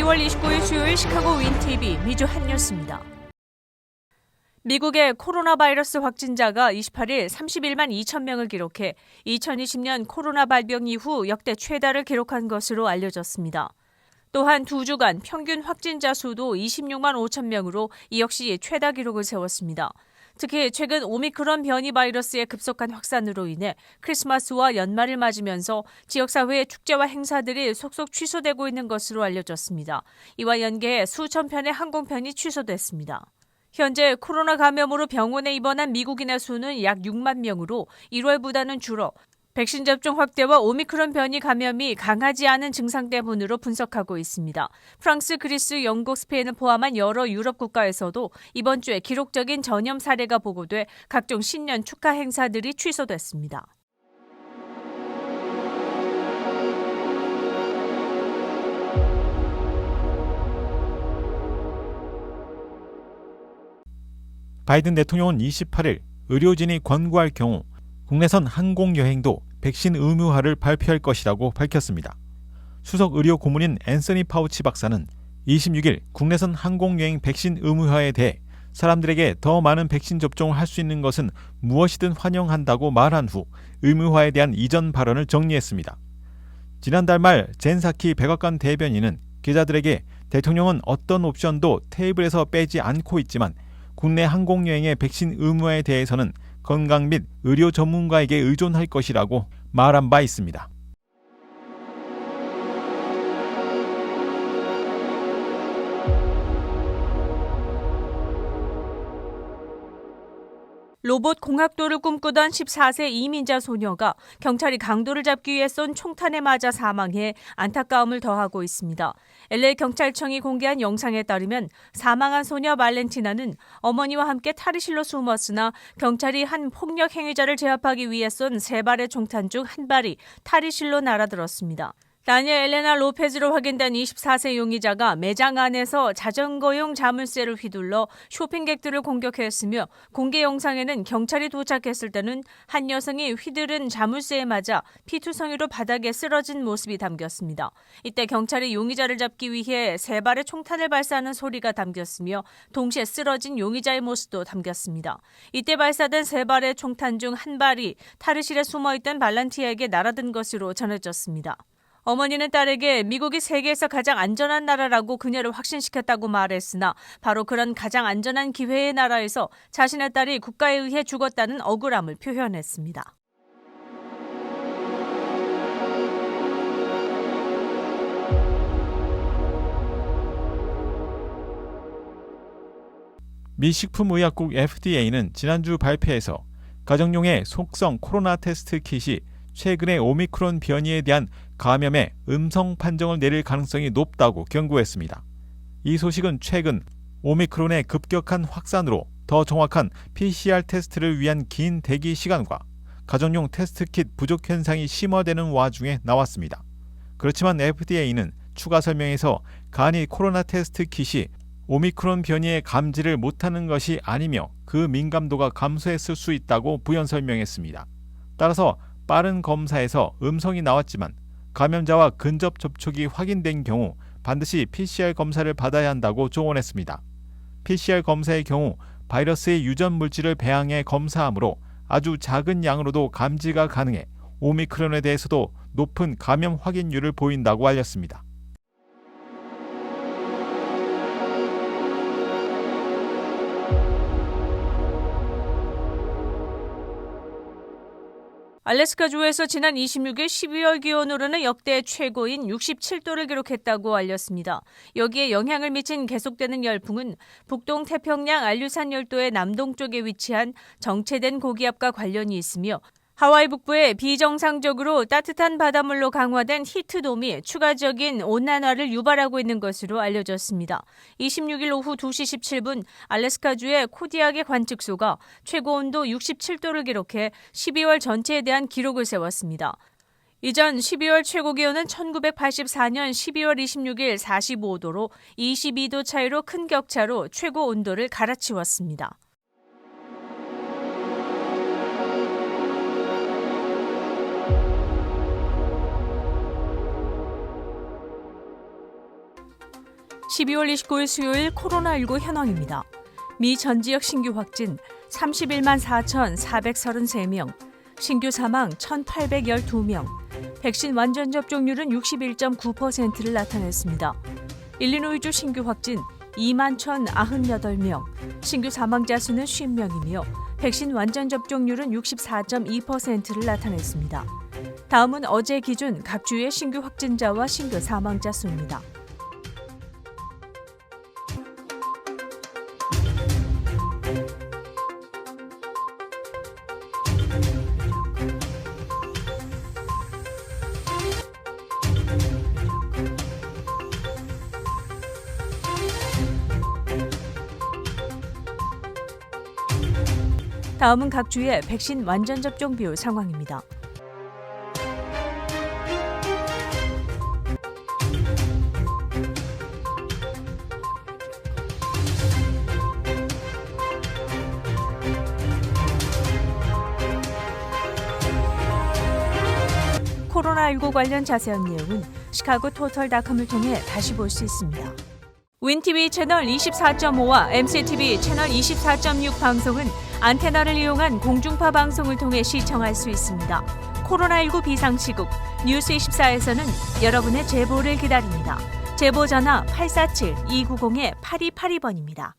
2월 29일 수요일 시카고 윈TV 미주 핫뉴스입니다. 미국의 코로나 바이러스 확진자가 28일 31만 2천 명을 기록해 2020년 코로나 발병 이후 역대 최다를 기록한 것으로 알려졌습니다. 또한 두 주간 평균 확진자 수도 26만 5천 명으로 이 역시 최다 기록을 세웠습니다. 특히 최근 오미크론 변이 바이러스의 급속한 확산으로 인해 크리스마스와 연말을 맞으면서 지역사회의 축제와 행사들이 속속 취소되고 있는 것으로 알려졌습니다. 이와 연계해 수천 편의 항공편이 취소됐습니다. 현재 코로나 감염으로 병원에 입원한 미국인의 수는 약 6만 명으로 1월보다는 줄어 백신 접종 확대와 오미크론 변이 감염이 강하지 않은 증상 때문으로 분석하고 있습니다. 프랑스, 그리스, 영국, 스페인을 포함한 여러 유럽 국가에서도 이번 주에 기록적인 전염 사례가 보고돼 각종 신년 축하 행사들이 취소됐습니다. 바이든 대통령은 28일 의료진이 권고할 경우 국내선 항공여행도 백신 의무화를 발표할 것이라고 밝혔습니다. 수석 의료 고문인 앤서니 파우치 박사는 26일 국내선 항공여행 백신 의무화에 대해 사람들에게 더 많은 백신 접종을 할 수 있는 것은 무엇이든 환영한다고 말한 후 의무화에 대한 이전 발언을 정리했습니다. 지난달 말 젠 사키 백악관 대변인은 기자들에게 대통령은 어떤 옵션도 테이블에서 빼지 않고 있지만 국내 항공여행의 백신 의무화에 대해서는 건강 및 의료 전문가에게 의존할 것이라고 말한 바 있습니다. 로봇 공학도를 꿈꾸던 14세 이민자 소녀가 경찰이 강도를 잡기 위해 쏜 총탄에 맞아 사망해 안타까움을 더하고 있습니다. LA 경찰청이 공개한 영상에 따르면 사망한 소녀 말렌티나는 어머니와 함께 탈의실로 숨었으나 경찰이 한 폭력 행위자를 제압하기 위해 쏜 3발의 총탄 중 1발이 탈의실로 날아들었습니다. 다니엘 엘레나 로페즈로 확인된 24세 용의자가 매장 안에서 자전거용 자물쇠를 휘둘러 쇼핑객들을 공격했으며 공개 영상에는 경찰이 도착했을 때는 한 여성이 휘두른 자물쇠에 맞아 피투성이로 바닥에 쓰러진 모습이 담겼습니다. 이때 경찰이 용의자를 잡기 위해 3발의 총탄을 발사하는 소리가 담겼으며 동시에 쓰러진 용의자의 모습도 담겼습니다. 이때 발사된 3발의 총탄 중 1발이 탈의실에 숨어있던 발란티아에게 날아든 것으로 전해졌습니다. 어머니는 딸에게 미국이 세계에서 가장 안전한 나라라고 그녀를 확신시켰다고 말했으나 바로 그런 가장 안전한 기회의 나라에서 자신의 딸이 국가에 의해 죽었다는 억울함을 표현했습니다. 미 식품의약국 FDA는 지난주 발표에서 가정용의 속성 코로나 테스트 킷이 최근의 오미크론 변이에 대한 감염의 음성 판정을 내릴 가능성이 높다고 경고했습니다. 이 소식은 최근 오미크론의 급격한 확산으로 더 정확한 PCR 테스트를 위한 긴 대기 시간과 가정용 테스트 킷 부족 현상이 심화되는 와중에 나왔습니다. 그렇지만 FDA는 추가 설명에서 간이 코로나 테스트 킷이 오미크론 변이의 감지를 못하는 것이 아니며 그 민감도가 감소했을 수 있다고 부연 설명했습니다. 따라서 빠른 검사에서 음성이 나왔지만 감염자와 근접 접촉이 확인된 경우 반드시 PCR 검사를 받아야 한다고 조언했습니다. PCR 검사의 경우 바이러스의 유전 물질을 배양해 검사하므로 아주 작은 양으로도 감지가 가능해 오미크론에 대해서도 높은 감염 확인율을 보인다고 알렸습니다. 알래스카주에서 지난 26일 12월 기온으로는 역대 최고인 67도를 기록했다고 알렸습니다. 여기에 영향을 미친 계속되는 열풍은 북동 태평양 알류산 열도의 남동쪽에 위치한 정체된 고기압과 관련이 있으며 하와이 북부에 비정상적으로 따뜻한 바닷물로 강화된 히트돔이 추가적인 온난화를 유발하고 있는 것으로 알려졌습니다. 26일 오후 2시 17분 알래스카주의 코디악의 관측소가 최고온도 67도를 기록해 12월 전체에 대한 기록을 세웠습니다. 이전 12월 최고기온은 1984년 12월 26일 45도로 22도 차이로 큰 격차로 최고 온도를 갈아치웠습니다. 12월 29일 수요일 코로나19 현황입니다. 미 전 지역 신규 확진 31만 4,433명, 신규 사망 1,812명, 백신 완전 접종률은 61.9%를 나타냈습니다. 일리노이주 신규 확진 2만 1,098명, 신규 사망자 수는 50명이며 백신 완전 접종률은 64.2%를 나타냈습니다. 다음은 어제 기준 각 주의 신규 확진자와 신규 사망자 수입니다. 다음은 각 주의 백신 완전 접종 비율 상황입니다. 코로나19 관련 자세한 내용은 시카고 토털닷컴을 통해 다시 볼 수 있습니다. 윈TV 채널 24.5와 MCTV 채널 24.6 방송은 안테나를 이용한 공중파 방송을 통해 시청할 수 있습니다. 코로나19 비상시국 뉴스24에서는 여러분의 제보를 기다립니다. 제보 전화 847-290-8282번입니다.